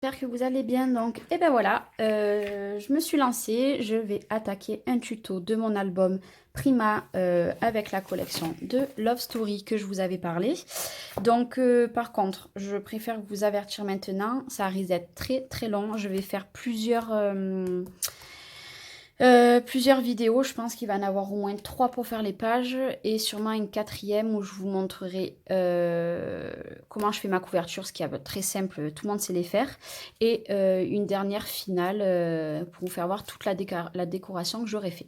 J'espère que vous allez bien. Donc, et ben voilà, je me suis lancée. Je vais attaquer un tuto de mon album Prima avec la collection de Love Story que je vous avais parlé. Donc, par contre, je préfère vous avertir maintenant. Ça risque d'être très très long. Je vais faire plusieurs vidéos. Je pense qu'il va en avoir au moins 3 pour faire les pages et sûrement une quatrième où je vous montrerai comment je fais ma couverture, ce qui est très simple, tout le monde sait les faire. Et une dernière finale pour vous faire voir toute la décoration que j'aurais fait.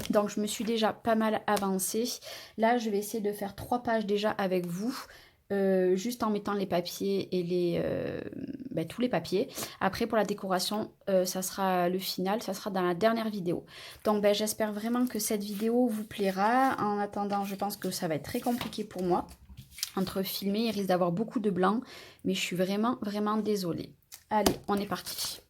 Donc je me suis déjà pas mal avancée. Là, je vais essayer de faire 3 pages déjà avec vous. Juste en mettant les papiers et tous les papiers. Après, pour la décoration, ça sera le final, ça sera dans la dernière vidéo. Donc, j'espère vraiment que cette vidéo vous plaira. En attendant, je pense que ça va être très compliqué pour moi. Entre filmer, il risque d'avoir beaucoup de blanc, mais je suis vraiment, vraiment désolée. Allez, on est parti.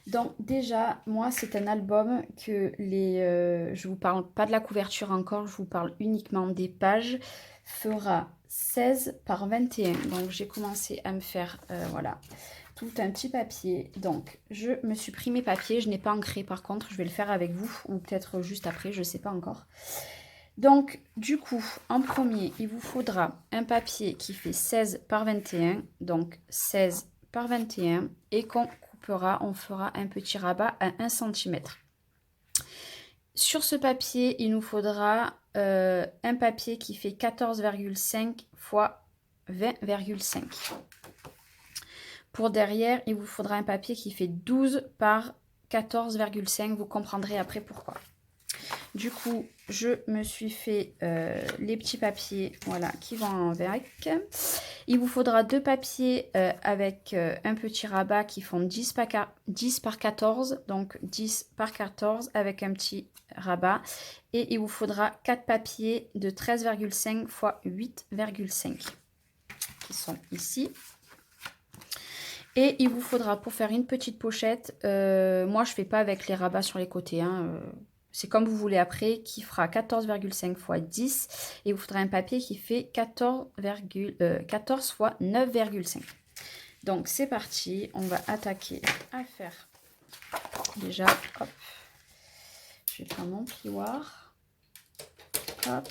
Donc déjà, moi, c'est un album que je vous parle pas de la couverture encore, je vous parle uniquement des pages, fera 16 par 21. Donc j'ai commencé à me faire, voilà, tout un petit papier. Donc je me suis pris mes papiers, je n'ai pas ancré par contre, je vais le faire avec vous, ou peut-être juste après, je ne sais pas encore. Donc du coup, en premier, il vous faudra un papier qui fait 16 par 21, donc 16 par 21, et qu'on on fera un petit rabat à 1 cm. Sur ce papier, il nous faudra un papier qui fait 14,5 fois 20,5. Pour derrière, il vous faudra un papier qui fait 12 par 14,5. Vous comprendrez après pourquoi. Du coup, je me suis fait les petits papiers, voilà, qui vont avec. Il vous faudra 2 papiers avec un petit rabat qui font 10 par 14, donc 10 par 14 avec un petit rabat. Et il vous faudra 4 papiers de 13,5 x 8,5 qui sont ici. Et il vous faudra, pour faire une petite pochette, moi je ne fais pas avec les rabats sur les côtés, hein, c'est comme vous voulez après, qui fera 14,5 x 10. Et il vous faudra un papier qui fait 14 x 9,5. Donc c'est parti, on va attaquer à faire. Déjà, hop, je vais prendre mon plioir. Hop,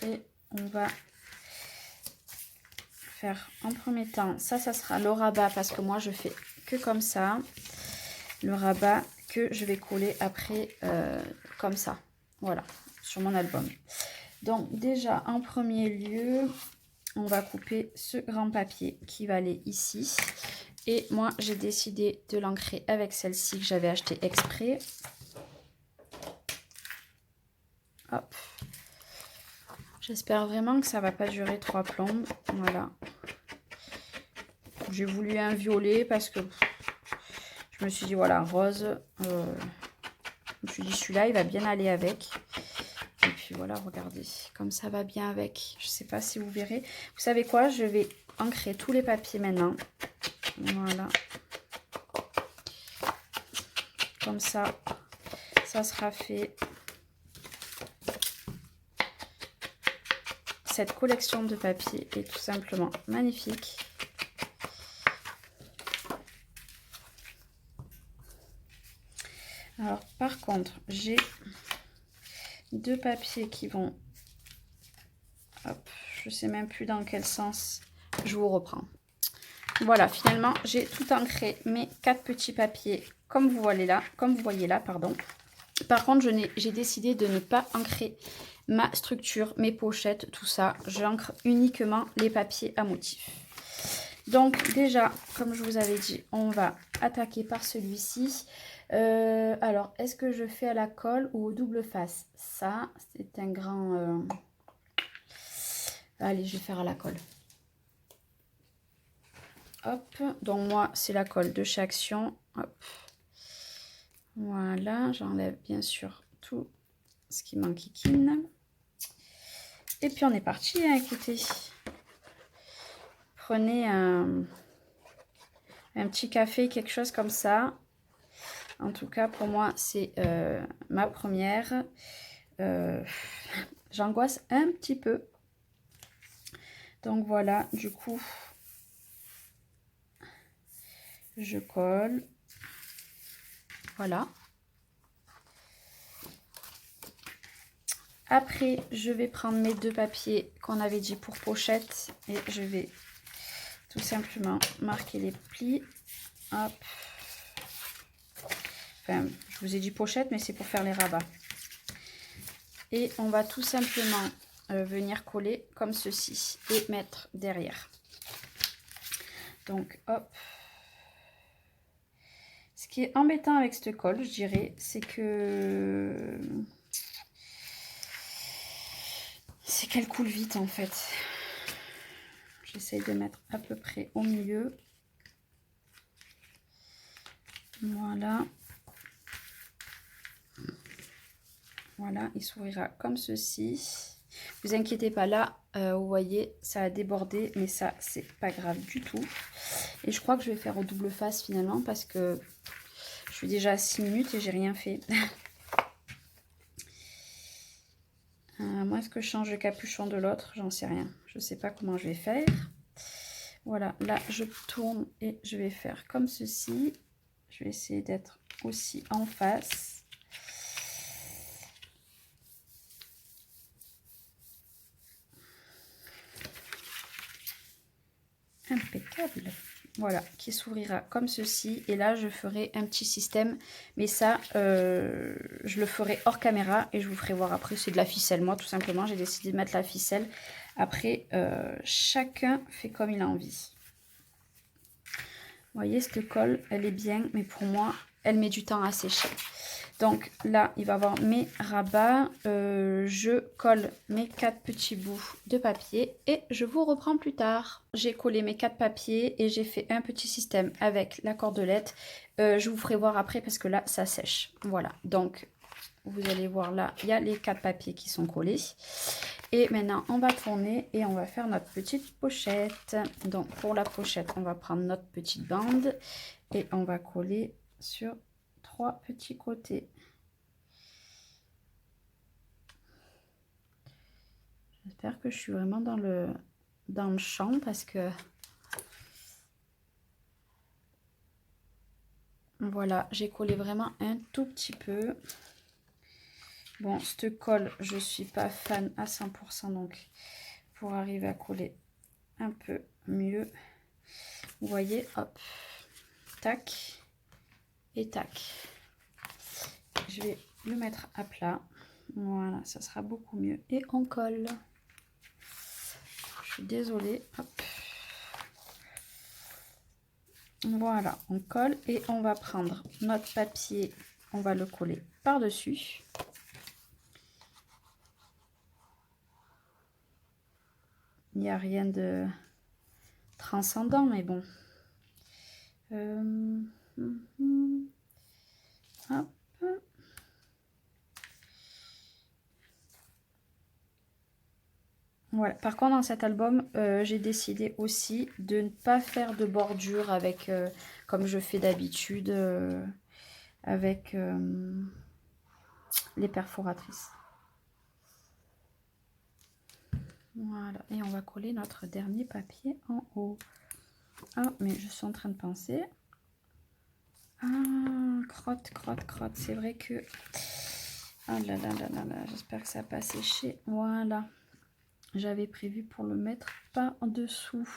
et on va faire en premier temps, ça sera le rabat parce que moi je fais que comme ça. Le rabat que je vais coller après comme ça, voilà, sur mon album. Donc déjà en premier lieu, on va couper ce grand papier qui va aller ici. Et moi j'ai décidé de l'ancrer avec celle-ci que j'avais acheté exprès. Hop. J'espère vraiment que ça va pas durer 3 plombes. Voilà. J'ai voulu un violet parce que je me suis dit voilà, rose. Je me suis dit celui-là il va bien aller avec. Et puis voilà, regardez, comme ça va bien avec. Je sais pas si vous verrez. Vous savez quoi? Je vais ancrer tous les papiers maintenant. Voilà. Comme ça, ça sera fait. Cette collection de papiers est tout simplement magnifique. Alors, par contre, j'ai 2 papiers qui vont... Hop, je sais même plus dans quel sens. Je vous reprends. Voilà, finalement, j'ai tout ancré mes 4 petits papiers comme vous voyez là, pardon. Par contre, j'ai décidé de ne pas ancrer ma structure, mes pochettes, tout ça. J'ancre uniquement les papiers à motif. Donc déjà, comme je vous avais dit, on va attaquer par celui-ci. Alors, est-ce que je fais à la colle ou au double face? Ça, c'est un grand... Allez, je vais faire à la colle. Hop, donc moi, c'est la colle de chez Action. Hop. Voilà, j'enlève bien sûr tout ce qui m'enquiquine. Et puis on est parti, hein, écoutez. Prenez un petit café, quelque chose comme ça. En tout cas, pour moi, c'est ma première. J'angoisse un petit peu. Donc voilà, du coup, Je colle. Voilà. Après, je vais prendre mes 2 papiers qu'on avait dit pour pochette et je vais tout simplement marquer les plis. Hop. Enfin, je vous ai dit pochette, mais c'est pour faire les rabats. Et on va tout simplement venir coller comme ceci et mettre derrière. Donc, hop. Ce qui est embêtant avec cette colle, je dirais, c'est qu'elle coule vite en fait. J'essaye de mettre à peu près au milieu. Voilà. Voilà, il s'ouvrira comme ceci. Vous inquiétez pas, là, vous voyez, ça a débordé, mais ça, c'est pas grave du tout. Et je crois que je vais faire au double face finalement, parce que je suis déjà à 6 minutes et j'ai rien fait. Moi, est-ce que je change le capuchon de l'autre? J'en sais rien. Je sais pas comment je vais faire. Voilà, là, je tourne et je vais faire comme ceci. Je vais essayer d'être aussi en face. Impeccable. Voilà, qui s'ouvrira comme ceci. Et là, je ferai un petit système. Mais ça, je le ferai hors caméra et je vous ferai voir après. C'est de la ficelle. Moi, tout simplement, j'ai décidé de mettre la ficelle. Après, chacun fait comme il a envie. Vous voyez, cette colle, elle est bien. Mais pour moi, elle met du temps à sécher. Donc là, il va y avoir mes rabats. Je colle mes 4 petits bouts de papier et je vous reprends plus tard. J'ai collé mes 4 papiers et j'ai fait un petit système avec la cordelette. Je vous ferai voir après parce que là, ça sèche. Voilà, donc vous allez voir là, il y a les 4 papiers qui sont collés. Et maintenant, on va tourner et on va faire notre petite pochette. Donc pour la pochette, on va prendre notre petite bande et on va coller sur 3 petits côtés. J'espère que je suis vraiment dans le champ parce que voilà, j'ai collé vraiment un tout petit peu. Bon, cette colle, je suis pas fan à 100%, donc pour arriver à coller un peu mieux, vous voyez, hop, tac et tac. Je vais le mettre à plat. Voilà, ça sera beaucoup mieux. Et on colle. Je suis désolée. Hop. Voilà, on colle et on va prendre notre papier. On va le coller par-dessus. Il n'y a rien de transcendant, mais bon. Hop. Voilà. Par contre, dans cet album, j'ai décidé aussi de ne pas faire de bordure avec, comme je fais d'habitude, avec les perforatrices. Voilà. Et on va coller notre dernier papier en haut. Ah, mais je suis en train de penser. Ah, crotte, crotte, crotte. C'est vrai que... Ah là là là là là, j'espère que ça n'a pas séché. Voilà. J'avais prévu pour le mettre pas en dessous.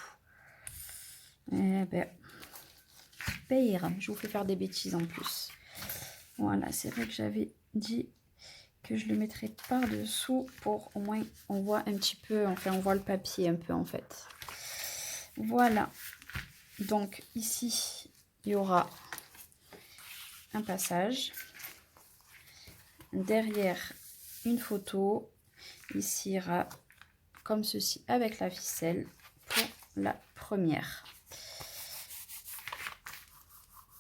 Eh ben, pire. Je vous fais faire des bêtises en plus. Voilà, c'est vrai que j'avais dit que je le mettrais par dessous pour au moins on voit un petit peu, enfin on voit le papier un peu en fait. Voilà. Donc ici, il y aura un passage. Derrière, une photo. Ici, il y aura comme ceci avec la ficelle pour la première.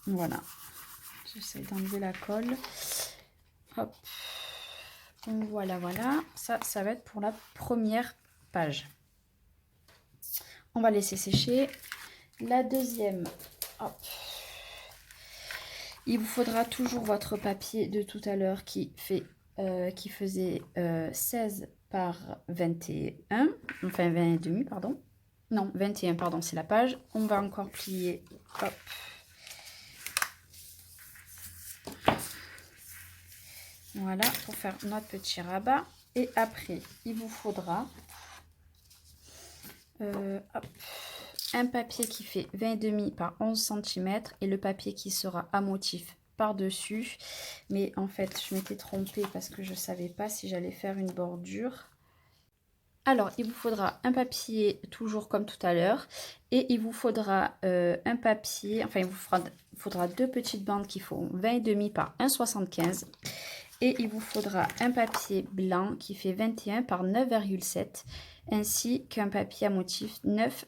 Voilà. J'essaie d'enlever la colle. Hop. Donc voilà, voilà. Ça va être pour la première page. On va laisser sécher. La deuxième, hop. Il vous faudra toujours votre papier de tout à l'heure qui faisait 16 par 21, enfin 20 et demi, pardon. Non, 21, pardon, c'est la page. On va encore plier, hop, Voilà, pour faire notre petit rabat. Et après, il vous faudra hop, un papier qui fait 20,5 par 11 cm et le papier qui sera à motif par-dessus. Mais en fait, je m'étais trompée parce que je ne savais pas si j'allais faire une bordure. Alors, il vous faudra un papier, toujours comme tout à l'heure, et il vous faudra un papier, enfin, il vous faudra deux petites bandes qui font 20,5 par 1,75. Et il vous faudra un papier blanc qui fait 21 par 9,7, ainsi qu'un papier à motif 9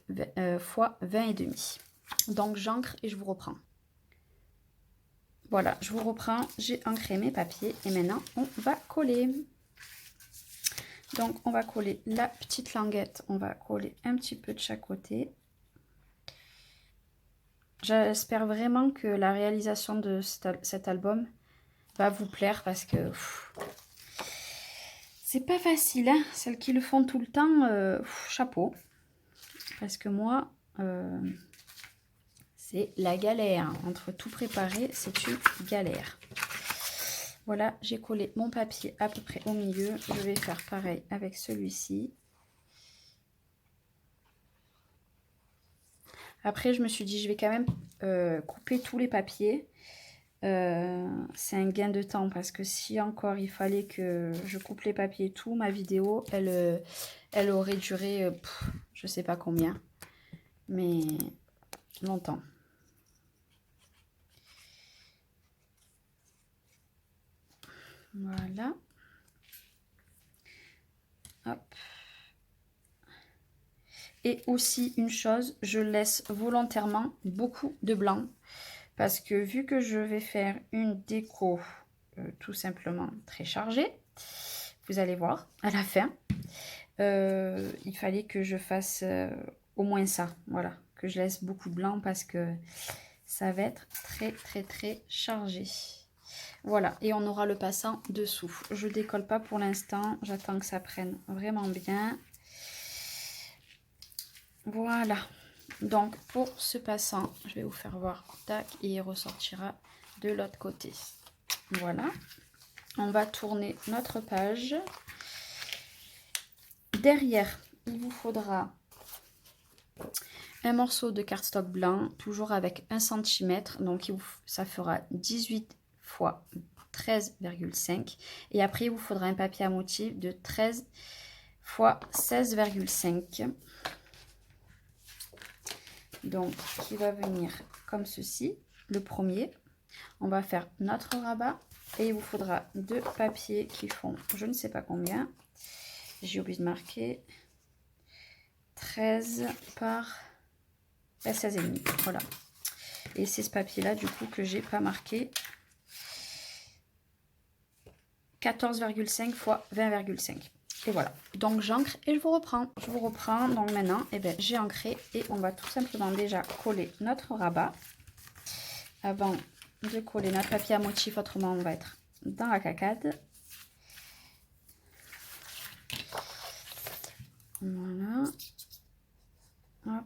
fois 20,5. Donc, j'encre et je vous reprends. Voilà, je vous reprends, j'ai ancré mes papiers et maintenant, on va coller. Donc, on va coller la petite languette. On va coller un petit peu de chaque côté. J'espère vraiment que la réalisation de cet album va vous plaire parce que c'est pas facile. Hein, celles qui le font tout le temps, chapeau. Parce que moi, c'est la galère. Entre tout préparer, c'est une galère. Voilà, j'ai collé mon papier à peu près au milieu. Je vais faire pareil avec celui-ci. Après, je me suis dit, je vais quand même couper tous les papiers. C'est un gain de temps parce que si encore il fallait que je coupe les papiers et tout, ma vidéo, elle aurait duré, je sais pas combien, mais longtemps. Voilà. Hop. Et aussi une chose, je laisse volontairement beaucoup de blanc parce que vu que je vais faire une déco tout simplement très chargée, vous allez voir à la fin, il fallait que je fasse au moins ça, voilà, que je laisse beaucoup de blanc parce que ça va être très chargé. Voilà, et on aura le passant dessous. Je décolle pas pour l'instant, j'attends que ça prenne vraiment bien. Voilà, donc pour ce passant, je vais vous faire voir, tac, et il ressortira de l'autre côté. Voilà, on va tourner notre page. Derrière, il vous faudra un morceau de cardstock blanc, toujours avec 1 cm, donc ça fera 18 fois 13,5. Et après, il vous faudra un papier à motif de 13 fois 16,5. Donc, qui va venir comme ceci. Le premier, on va faire notre rabat. Et il vous faudra deux papiers qui font je ne sais pas combien. J'ai oublié de marquer. 13 par 16,5. Voilà. Et c'est ce papier-là, du coup, que j'ai pas marqué. 14,5 fois 20,5. Et voilà. Donc, j'encre et je vous reprends. Je vous reprends. Donc, maintenant, eh ben, j'ai ancré et on va tout simplement déjà coller notre rabat. Avant de coller notre papier à motif, autrement, on va être dans la cacade. Voilà. Hop.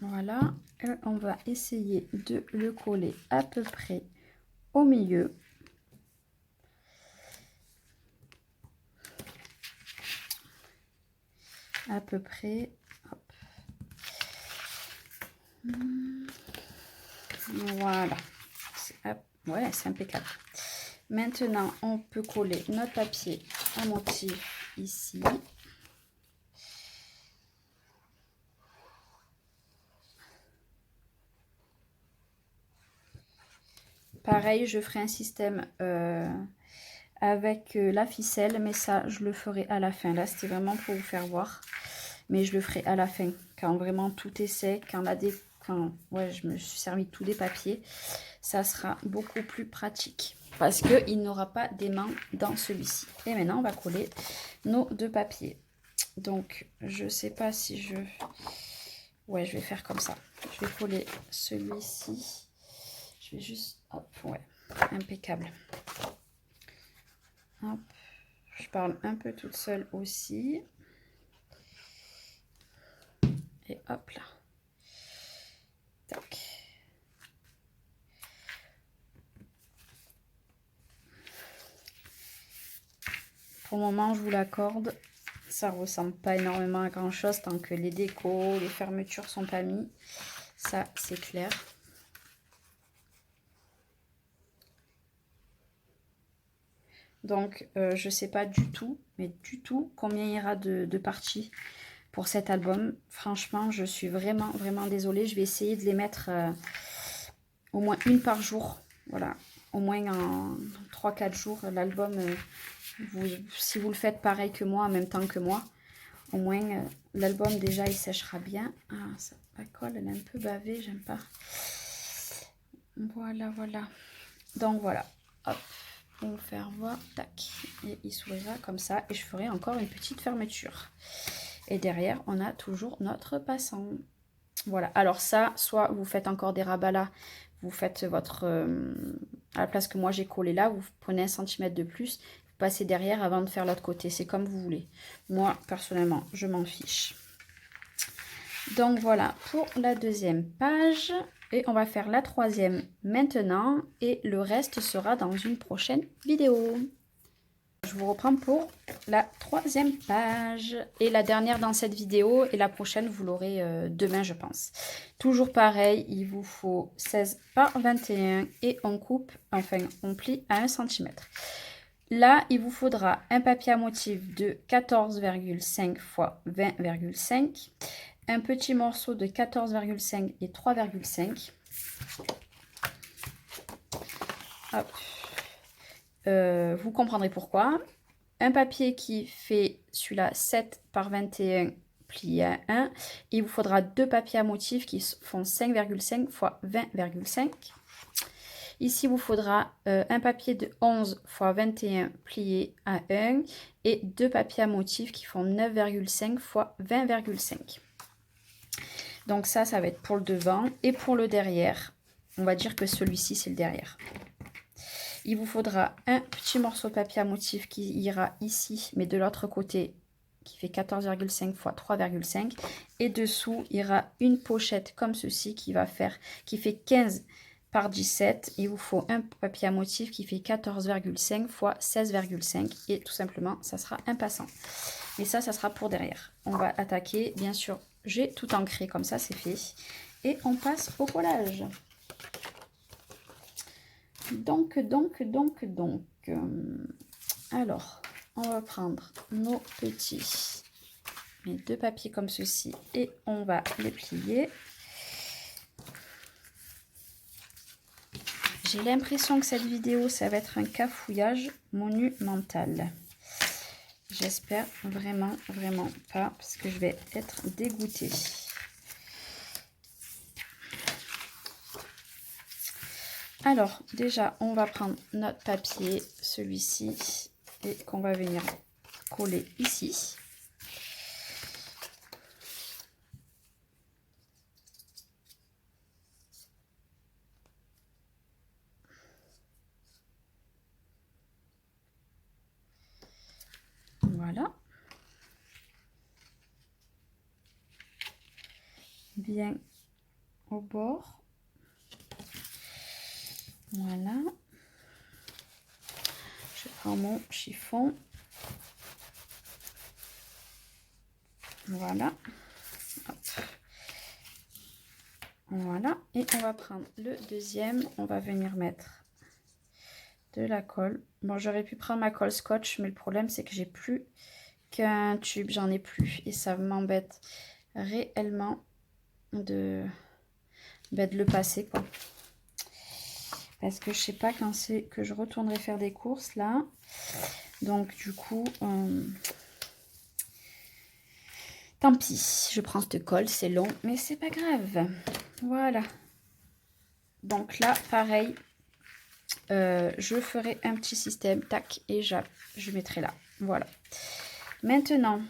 Voilà, et on va essayer de le coller à peu près au milieu. À peu près. Hop. Voilà. Ouais, c'est impeccable. Maintenant, on peut coller notre papier à motif ici. Pareil, je ferai un système avec la ficelle, mais ça, je le ferai à la fin. Là, c'était vraiment pour vous faire voir. Mais je le ferai à la fin, quand vraiment tout est sec, quand ouais, je me suis servi de tous les papiers. Ça sera beaucoup plus pratique. Parce qu'il n'aura pas d'aimant dans celui-ci. Et maintenant, on va coller nos deux papiers. Donc, je ne sais pas si je... Ouais, je vais faire comme ça. Je vais coller celui-ci. Je vais juste... Hop, ouais, impeccable. Hop. Je parle un peu toute seule aussi. Et hop là. Tac. Pour le moment, je vous l'accorde. Ça ressemble pas énormément à grand chose tant que les décos, les fermetures sont pas mis. Ça, c'est clair. Donc, je sais pas du tout, mais du tout, combien il y aura de parties pour cet album. Franchement, je suis vraiment, vraiment désolée. Je vais essayer de les mettre au moins une par jour. Voilà, au moins en 3-4 jours. L'album, si vous le faites pareil que moi, en même temps que moi, au moins l'album déjà il séchera bien. Ah, ça, la colle, elle est un peu bavée, j'aime pas. Voilà, voilà. Donc voilà, hop, on va faire voir, tac, et il s'ouvrira comme ça. Et je ferai encore une petite fermeture. Et derrière, on a toujours notre passant. Voilà, alors ça, soit vous faites encore des rabats là, vous faites votre... à la place que moi j'ai collé là, vous prenez 1 cm de plus, vous passez derrière avant de faire l'autre côté. C'est comme vous voulez. Moi, personnellement, je m'en fiche. Donc voilà pour la deuxième page. Et on va faire la troisième maintenant. Et le reste sera dans une prochaine vidéo. Je vous reprends pour la troisième page. Et la dernière dans cette vidéo. Et la prochaine, vous l'aurez demain, je pense. Toujours pareil, il vous faut 16 par 21. Et on coupe, enfin on plie à 1 cm. Là, il vous faudra un papier à motif de 14,5 x 20,5. Un petit morceau de 14,5 et 3,5. Vous comprendrez pourquoi. Un papier qui fait celui-là 7 par 21 plié à 1. Et il vous faudra 2 papiers à motif qui font 5,5 x 20,5. Ici, il vous faudra un papier de 11 x 21 plié à 1 et 2 papiers à motif qui font 9,5 x 20,5. Donc ça va être pour le devant. Et pour le derrière, on va dire que celui-ci, c'est le derrière. Il vous faudra un petit morceau de papier à motif qui ira ici, mais de l'autre côté, qui fait 14,5 x 3,5. Et dessous, il y aura une pochette comme ceci qui fait 15 par 17. Il vous faut un papier à motif qui fait 14,5 x 16,5. Et tout simplement, ça sera un passant. Et ça sera pour derrière. On va attaquer, bien sûr. J'ai tout ancré comme ça, c'est fait. Et on passe au collage. Donc. Alors, on va prendre nos petits, mes 2 papiers comme ceci. Et on va les plier. J'ai l'impression que cette vidéo, ça va être un cafouillage monumental. J'espère vraiment, vraiment pas, parce que je vais être dégoûtée. Alors, déjà, on va prendre notre papier, celui-ci, et qu'on va venir coller ici. Voilà. Bien au bord. Voilà. Je prends mon chiffon. Voilà. Hop. Voilà. Et on va prendre le deuxième. On va venir mettre de la colle. Bon, j'aurais pu prendre ma colle scotch, mais le problème, c'est que j'ai plus qu'un tube. J'en ai plus. Et ça m'embête réellement de le passer, quoi. Parce que je sais pas quand c'est que je retournerai faire des courses, là. Donc, du coup, tant pis. Je prends cette colle, c'est long, mais c'est pas grave. Voilà. Donc là, pareil, je ferai un petit système, tac, et je mettrai là. Voilà. Maintenant,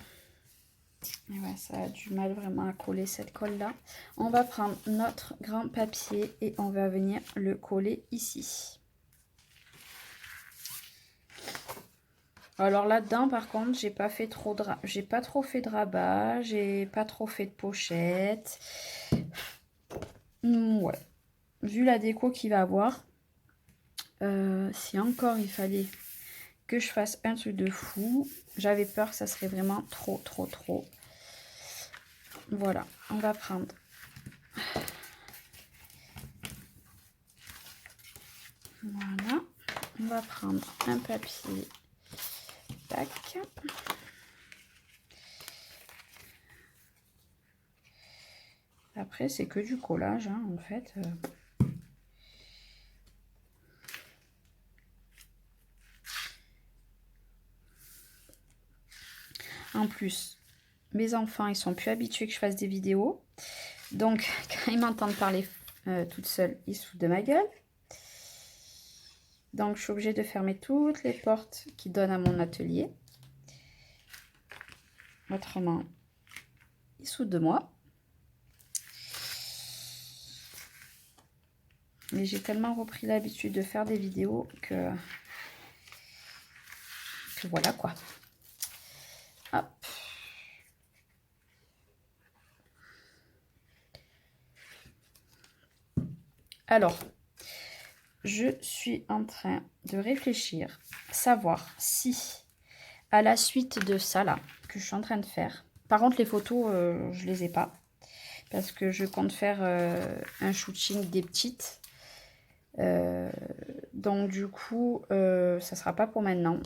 ouais, ça a du mal vraiment à coller cette colle-là. On va prendre notre grand papier et on va venir le coller ici. Alors là-dedans, par contre, j'ai pas trop fait de rabat, j'ai pas trop fait de pochette. Ouais. Vu la déco qu'il va avoir, si encore il fallait que je fasse un truc de fou. J'avais peur que ça serait vraiment trop. Voilà, on va prendre. Voilà, on va prendre un papier. Tac. Après, c'est que du collage, hein, en fait. En plus, mes enfants, ils sont plus habitués que je fasse des vidéos. Donc, quand ils m'entendent parler toute seule, ils se foutent de ma gueule. Donc, je suis obligée de fermer toutes les portes qui donnent à mon atelier. Autrement, ils se foutent de moi. Mais j'ai tellement repris l'habitude de faire des vidéos que voilà quoi. Hop. Alors, je suis en train de réfléchir, savoir si, à la suite de ça là, que je suis en train de faire, par contre les photos, je les ai pas, parce que je compte faire un shooting des petites, donc du coup, ça sera pas pour maintenant.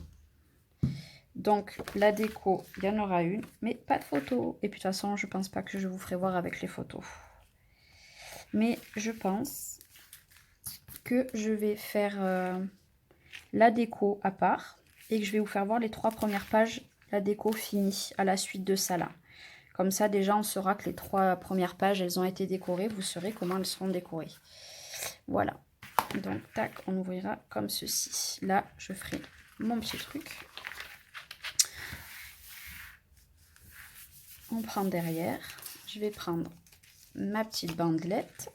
Donc la déco, il y en aura une, mais pas de photos. Et puis de toute façon, je pense pas que je vous ferai voir avec les photos. Mais je pense que je vais faire la déco à part et que je vais vous faire voir les 3 premières pages, la déco finie à la suite de ça là. Comme ça, déjà, on saura que les 3 premières pages, elles ont été décorées. Vous saurez comment elles seront décorées. Voilà. Donc, tac, on ouvrira comme ceci. Là, je ferai mon petit truc. On prend derrière. Je vais prendre ma petite bandelette.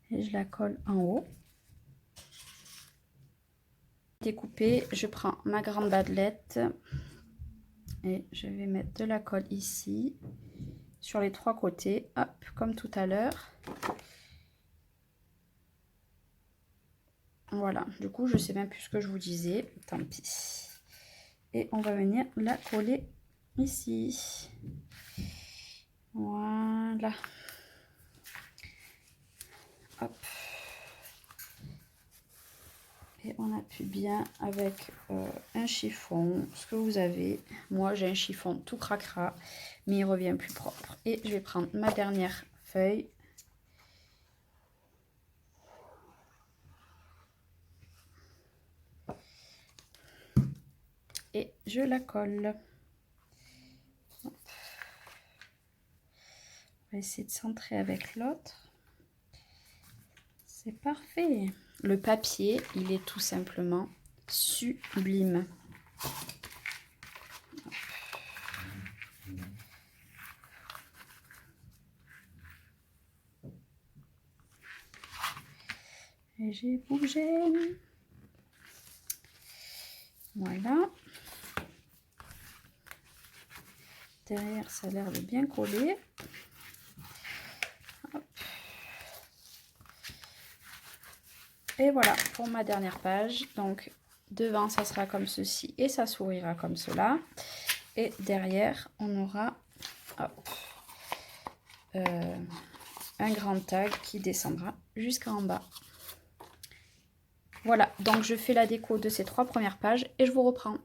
Et je la colle en haut. Découpée, je prends ma grande bandelette et je vais mettre de la colle ici sur les 3 côtés, hop, comme tout à l'heure. Voilà, du coup je sais même plus ce que je vous disais, tant pis. Et on va venir la coller ici. Voilà. Hop. Et on appuie bien avec un chiffon, ce que vous avez. Moi, j'ai un chiffon tout cracra, mais il revient plus propre. Et je vais prendre ma dernière feuille. Et je la colle. Hop. On va essayer de centrer avec l'autre. C'est parfait. Le papier, il est tout simplement sublime. Et j'ai bougé. Voilà. Derrière, ça a l'air de bien coller. Hop. Et voilà pour ma dernière page. Donc, devant, ça sera comme ceci et ça s'ouvrira comme cela. Et derrière, on aura hop, un grand tag qui descendra jusqu'en bas. Voilà, donc je fais la déco de ces 3 premières pages et je vous reprends.